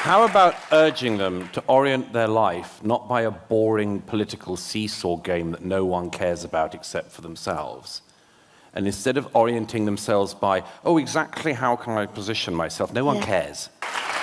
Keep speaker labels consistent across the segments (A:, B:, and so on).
A: How about urging them to orient their life not by a boring political seesaw game that no one cares about except for themselves, and instead of orienting themselves by, oh, exactly how can I position myself? No one cares.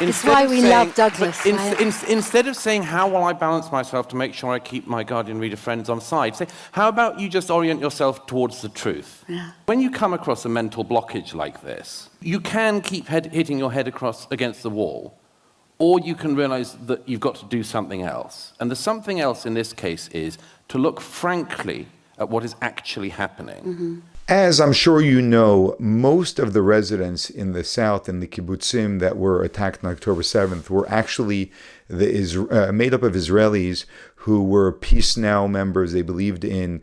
B: It's why we love Douglas.
A: Instead of saying, how will I balance myself to make sure I keep my guardian reader friends on side, say, how about you just orient yourself towards the truth?
B: Yeah.
A: When you come across a mental blockage like this, you can keep hitting your head against the wall, or you can realize that you've got to do something else. And the something else in this case is to look frankly at what is actually happening.
B: Mm-hmm.
C: As I'm sure you know, most of the residents in the south, in the kibbutzim that were attacked on October 7th, were actually made up of Israelis who were Peace Now members. They believed in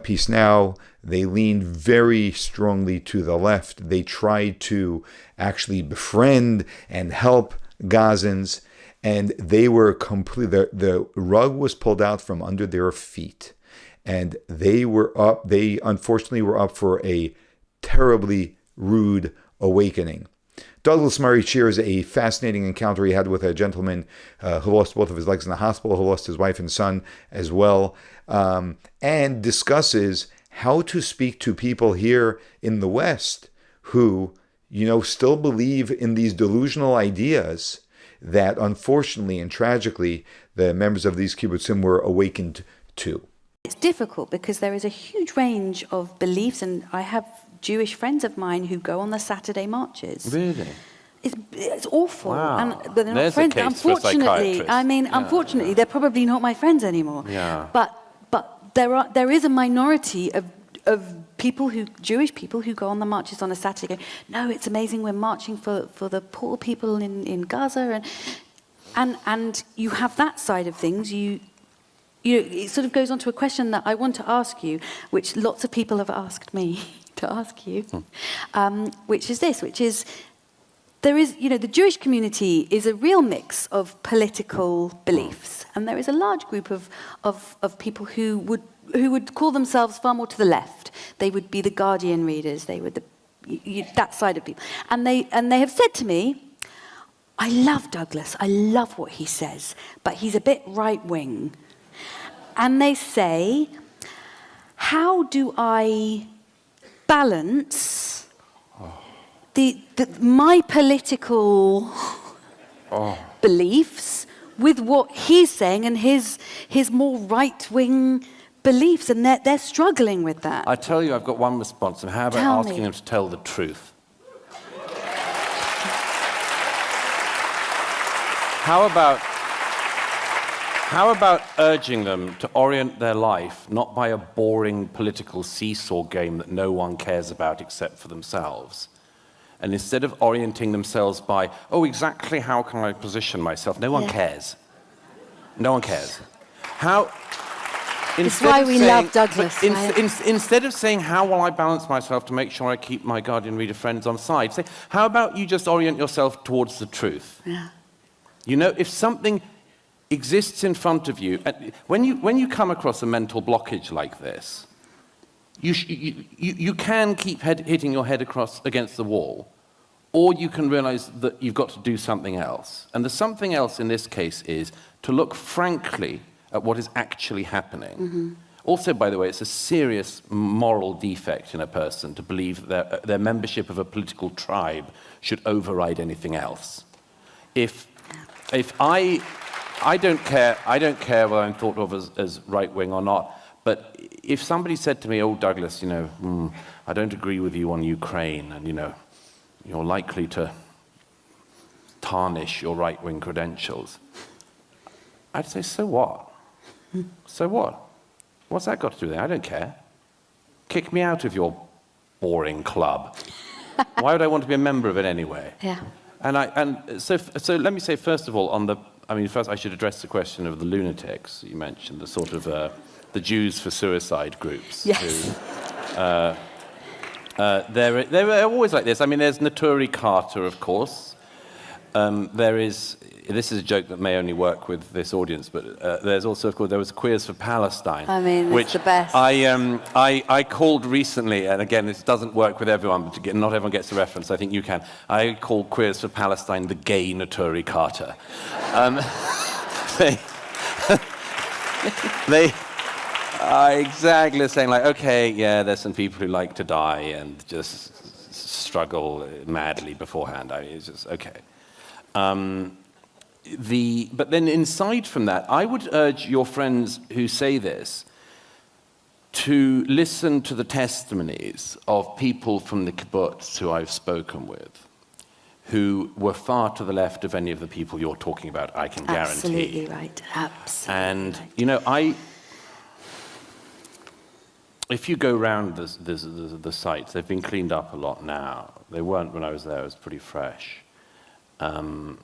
C: Peace Now. They leaned very strongly to the left. They tried to actually befriend and help Gazans, and they were completely, the rug was pulled out from under their feet. And they unfortunately were up for a terribly rude awakening. Douglas Murray shares a fascinating encounter he had with a gentleman who lost both of his legs in the hospital, who lost his wife and son as well, and discusses how to speak to people here in the West who, still believe in these delusional ideas that unfortunately and tragically the members of these kibbutzim were awakened to.
B: It's difficult because there is a huge range of beliefs, and I have Jewish friends of mine who go on the Saturday marches.
A: Really?
B: It's awful.
A: Wow.
B: But they're not
A: There's
B: friends.
A: a case for a
B: Unfortunately,
A: psychiatrist.
B: Unfortunately, they're probably not my friends anymore.
A: Yeah.
B: But there is a minority of Jewish people who go on the marches on a Saturday. Go, no, it's amazing. We're marching for the poor people in Gaza, and you have that side of things. It sort of goes on to a question that I want to ask you, which lots of people have asked me to ask you, which is there is, the Jewish community is a real mix of political beliefs, and there is a large group of people who would call themselves far more to the left. They would be the guardian readers. They would that side of people, and they have said to me, I love Douglas. I love what he says, but he's a bit right wing. And they say, how do I balance my political beliefs with what he's saying and his more right-wing beliefs? And they're struggling with that.
A: I tell you, I've got one response. How about asking them to tell the truth? How about urging them to orient their life not by a boring political seesaw game that no one cares about except for themselves, and instead of orienting themselves by, oh, exactly how can I position myself? No one cares. No one cares.
B: It's why we love Douglas.
A: Instead of saying, how will I balance myself to make sure I keep my guardian reader friends on side, say, how about you just orient yourself towards the truth?
B: Yeah.
A: If something exists in front of you, when you come across a mental blockage like this, you can keep hitting your head against the wall, or you can realize that you've got to do something else. And the something else in this case is to look frankly at what is actually happening.
B: Mm-hmm.
A: Also, by the way, it's a serious moral defect in a person to believe that their membership of a political tribe should override anything else. If I don't care whether I'm thought of as right-wing or not, but if somebody said to me, oh, Douglas, I don't agree with you on Ukraine, and, you're likely to tarnish your right-wing credentials, I'd say, so what? So what? What's that got to do with it? I don't care. Kick me out of your boring club. Why would I want to be a member of it anyway?
B: Yeah.
A: And so let me say, first of all, first I should address the question of the lunatics you mentioned, the sort of the Jews for suicide groups.
B: Yes.
A: They're always like this. There's Naturi Carter, of course. There is this is a joke that may only work with this audience, but there's also, of course, there was Queers for Palestine.
B: I mean,
A: which
B: it's the best.
A: I called recently, and again, this doesn't work with everyone, but not everyone gets the reference. I think you can. I called Queers for Palestine the gay Naturi Carter. They are exactly saying, like, okay, yeah, there's some people who like to die and just struggle madly beforehand. I mean, it's just, okay. But then inside from that, I would urge your friends who say this to listen to the testimonies of people from the kibbutz who I've spoken with, who were far to the left of any of the people you're talking about, I can guarantee.
B: Absolutely right. Absolutely.
A: And,
B: right.
A: you know, if you go around the sites, they've been cleaned up a lot now. They weren't when I was there, it was pretty fresh. And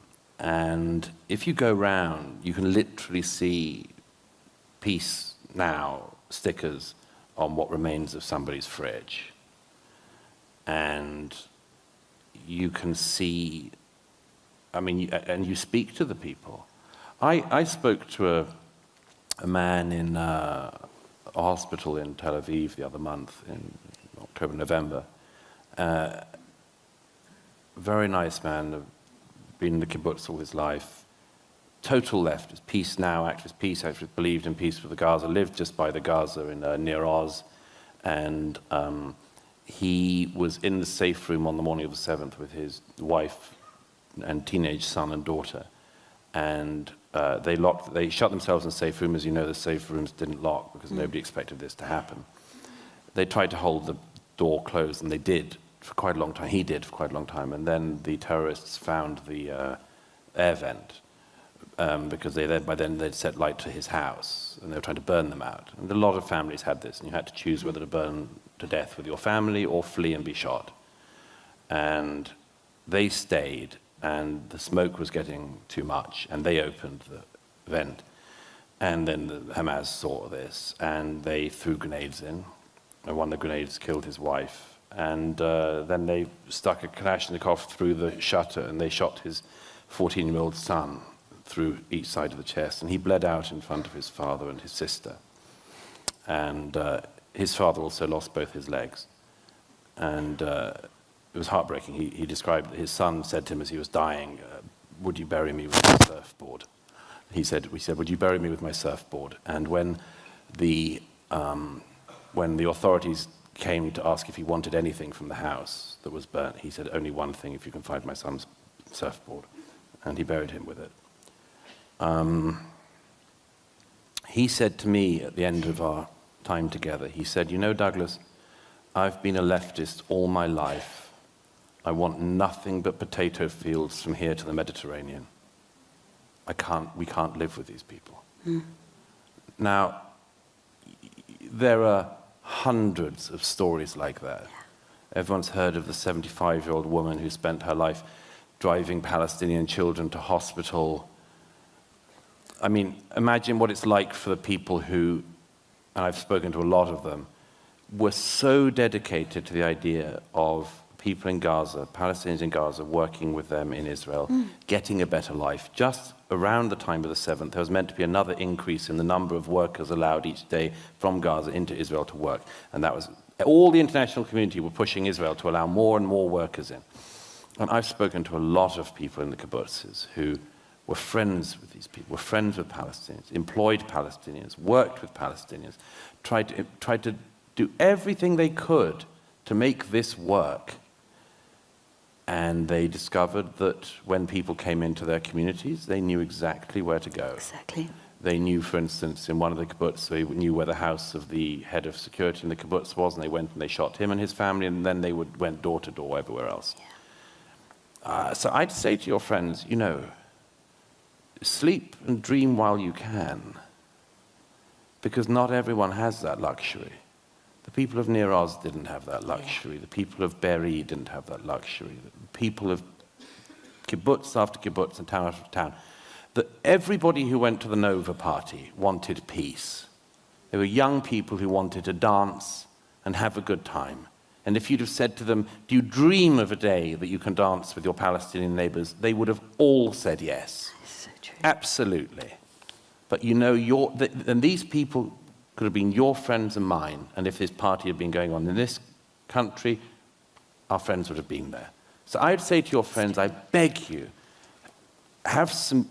A: if you go round, you can literally see peace now stickers on what remains of somebody's fridge. And you can see, I mean, and you speak to the people. I spoke to a man in a hospital in Tel Aviv the other month, in October, November. Very nice man, been in the kibbutz all his life. Total leftist, peace now, activist, believed in peace with the Gaza, lived just by the Gaza in near Oz. And he was in the safe room on the morning of the 7th with his wife and teenage son and daughter. And they shut themselves in the safe room. As you know, the safe rooms didn't lock because nobody expected this to happen. They tried to hold the door closed, and they did for quite a long time. He did for quite a long time. And then the terrorists found the air vent because by then they'd set light to his house, and they were trying to burn them out. And a lot of families had this, and you had to choose whether to burn to death with your family or flee and be shot. And they stayed, and the smoke was getting too much, and they opened the vent. And then the Hamas saw this, and they threw grenades in, and one of the grenades killed his wife. And then they stuck a Kalashnikov through the shutter, and they shot his 14-year-old son through each side of the chest, and he bled out in front of his father and his sister. And his father also lost both his legs. And it was heartbreaking. He described that his son said to him as he was dying, would you bury me with my surfboard? We said, would you bury me with my surfboard? And when the authorities came to ask if he wanted anything from the house that was burnt, he said, only one thing, if you can find my son's surfboard. And he buried him with it. He said to me at the end of our time together, he said, you know, Douglas, I've been a leftist all my life. I want nothing but potato fields from here to the Mediterranean. We can't live with these people. Now, there are hundreds of stories like that. Yeah. Everyone's heard of the 75-year-old woman who spent her life driving Palestinian children to hospital. I mean, imagine what it's like for the people who, and I've spoken to a lot of them, were so dedicated to the idea of people in Gaza, Palestinians in Gaza, working with them in Israel, getting a better life. Just around the time of the 7th, there was meant to be another increase in the number of workers allowed each day from Gaza into Israel to work. And that was, all the international community were pushing Israel to allow more and more workers in. And I've spoken to a lot of people in the kibbutzes who were friends with these people, were friends with Palestinians, employed Palestinians, worked with Palestinians, tried to do everything they could to make this work. And they discovered that when people came into their communities, they knew exactly where to go.
B: Exactly.
A: They knew, for instance, in one of the kibbutz, they knew where the house of the head of security in the kibbutz was, and they went and they shot him and his family, and then they went door to door everywhere else. Yeah. So I'd say to your friends, you know, sleep and dream while you can, because not everyone has that luxury. The people of Near Oz didn't have that luxury. The people of Be'eri didn't have that luxury. The people of kibbutz after kibbutz and town after town. Everybody who went to the Nova party wanted peace. They were young people who wanted to dance and have a good time. And if you'd have said to them, do you dream of a day that you can dance with your Palestinian neighbors? They would have all said yes. Absolutely. But you know, and these people could have been your friends and mine, and if this party had been going on in this country, our friends would have been there. So I'd say to your friends, I beg you, have some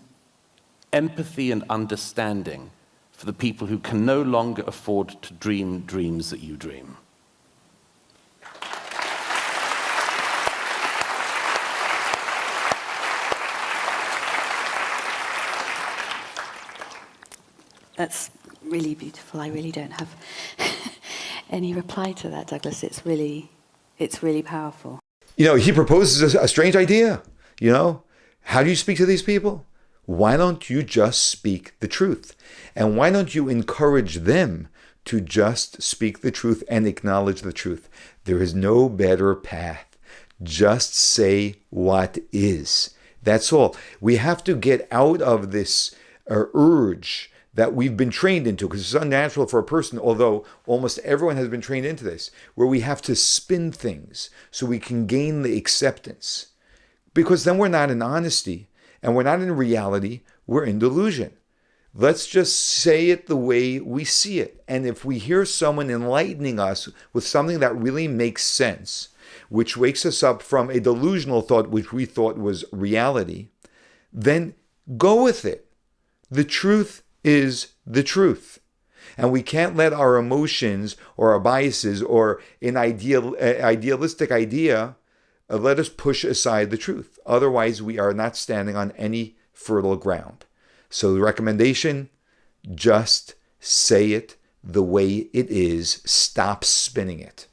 A: empathy and understanding for the people who can no longer afford to dream dreams that you dream.
B: That's really beautiful. I really don't have any reply to that, Douglas. It's really powerful.
C: He proposes a strange idea. How do you speak to these people? Why don't you just speak the truth? And why don't you encourage them to just speak the truth and acknowledge the truth? There is no better path. Just say what is. That's all. We have to get out of this urge that we've been trained into, because it's unnatural for a person, although almost everyone has been trained into this, where we have to spin things so we can gain the acceptance. Because then we're not in honesty, and we're not in reality, we're in delusion. Let's just say it the way we see it. And if we hear someone enlightening us with something that really makes sense, which wakes us up from a delusional thought which we thought was reality, then go with it. The truth is the truth. And we can't let our emotions or our biases or an idealistic idea let us push aside the truth. Otherwise, we are not standing on any fertile ground. So the recommendation, just say it the way it is. Stop spinning it.